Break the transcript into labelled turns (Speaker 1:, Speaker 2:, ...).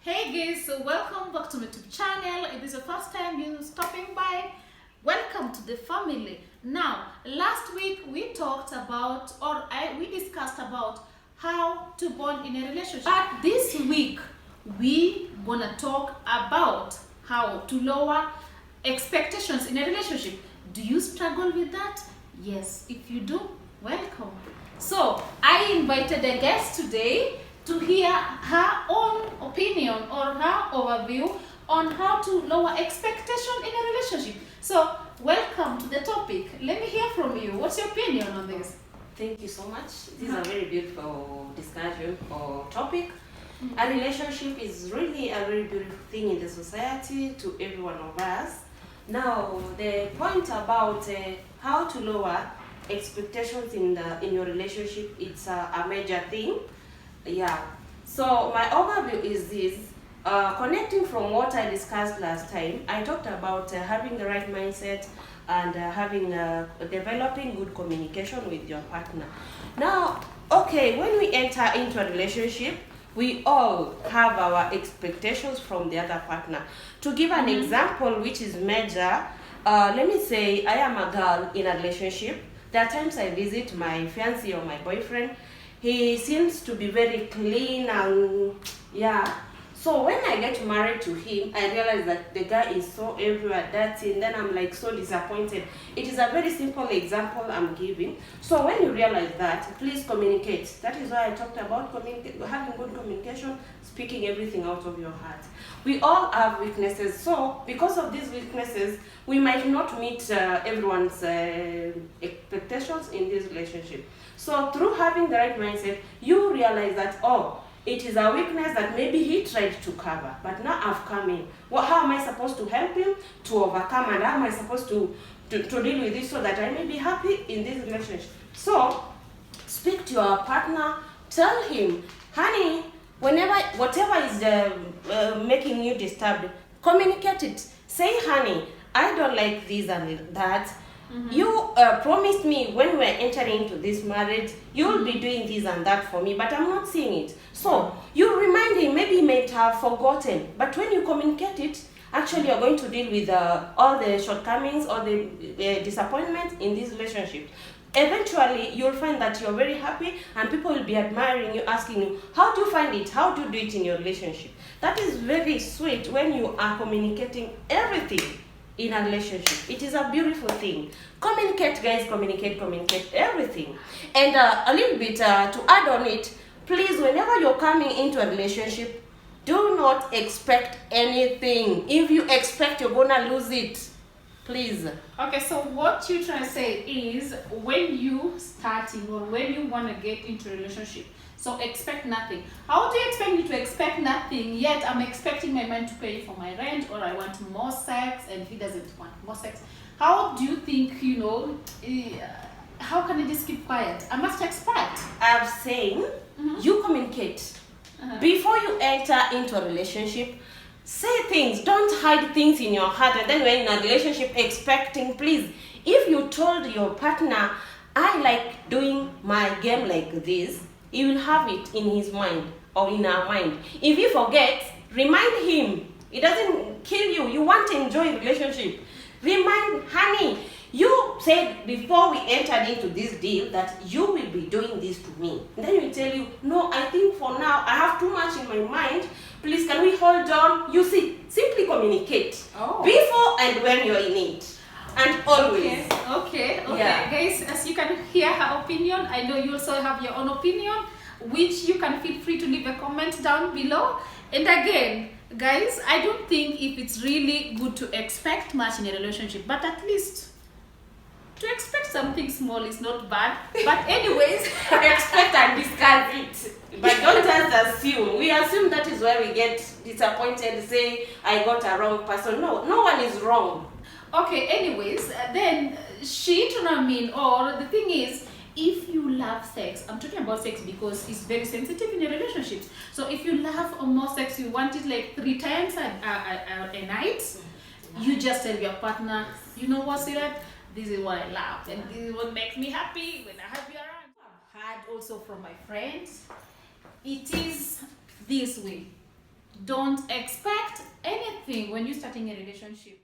Speaker 1: Hey guys, so welcome back to my YouTube channel. If this is the first time you're stopping by, welcome to the family. Now, last week we talked about, we discussed about how to bond in a relationship. But this week we gonna talk about how to lower expectations in a relationship. Do you struggle with that? Yes, if you do, welcome. So I invited a guest today to hear her own opinion or her overview on how to lower expectation in a relationship. So welcome to the topic. Let me hear from you. What's your opinion on this?
Speaker 2: Thank you so much. This is a very beautiful discussion or topic. A relationship is really a very beautiful thing in the society to every one of us. Now, the point about how to lower expectations in your relationship, it's a major thing. Yeah. So my overview is this. Connecting from what I discussed last time, I talked about having the right mindset and developing good communication with your partner. Now, okay, when we enter into a relationship, we all have our expectations from the other partner. To give an example, which is major, let me say I am a girl in a relationship. There are times I visit my fiancé or my boyfriend. He seems to be very clean and yeah. So when I get married to him, I realize that the guy is so everywhere dirty, and then I'm like so disappointed. It is a very simple example I'm giving. So when you realize that, please communicate. That is why I talked about having good communication, speaking everything out of your heart. We all have weaknesses, so because of these weaknesses, we might not meet everyone's expectations in this relationship. So through having the right mindset, you realize that, oh, it is a weakness that maybe he tried to cover, but now I've come in. How am I supposed to help him to overcome, and how am I supposed to deal with this so that I may be happy in this relationship? So speak to your partner, tell him, honey, whatever is making you disturbed, communicate it. Say, honey, I don't like this and that. You promised me when we're entering into this marriage, you'll be doing this and that for me, but I'm not seeing it. So you remind him, maybe he might have forgotten, but when you communicate it, actually you're going to deal with all the shortcomings or the disappointments in this relationship. Eventually, you'll find that you're very happy and people will be admiring you, asking you, how do you find it? How do you do it in your relationship? That is very sweet when you are communicating everything in a relationship. It is a beautiful thing. Communicate, guys, communicate everything. And a little bit to add on it, please, whenever you're coming into a relationship, do not expect anything. If you expect, you're gonna lose it. Please.
Speaker 1: Okay, so what you're trying to say is when you starting or when you want to get into a relationship, so expect nothing. How do you expect me to expect nothing, yet I'm expecting my man to pay for my rent, or I want more sex and he doesn't want more sex? How do you think, how can I just keep quiet? I must expect.
Speaker 2: I'm saying you communicate. Before you enter into a relationship, say things. Don't hide things in your heart, and then when in a relationship expecting, please. If you told your partner, I like doing my game like this, he will have it in his mind or in her mind. If he forgets, remind him. It doesn't kill you. You want to enjoy the relationship. Remind, honey, you said before we entered into this deal that you will be doing this to me. And then we tell you, no, I think for now I have too much in my mind. Please, can we hold on? You see, simply communicate before and when you're in it. And always.
Speaker 1: Okay. Yeah. Guys, as you can hear her opinion, I know you also have your own opinion, which you can feel free to leave a comment down below. And again, guys, I don't think if it's really good to expect much in a relationship, but at least to expect something small is not bad. But anyways,
Speaker 2: expect and discuss it. But don't just assume. We assume that is where we get disappointed, say, I got a wrong person. No one is wrong.
Speaker 1: Okay, anyways, then she do not mean, or the thing is, if you love sex, I'm talking about sex because it's very sensitive in a relationship. So if you love more sex, you want it like 3 times a night, you just tell your partner, you know what, Sirat, this is what I love and this is what makes me happy when I have you around. I've heard also from my friends, it is this way. Don't expect anything when you're starting a relationship.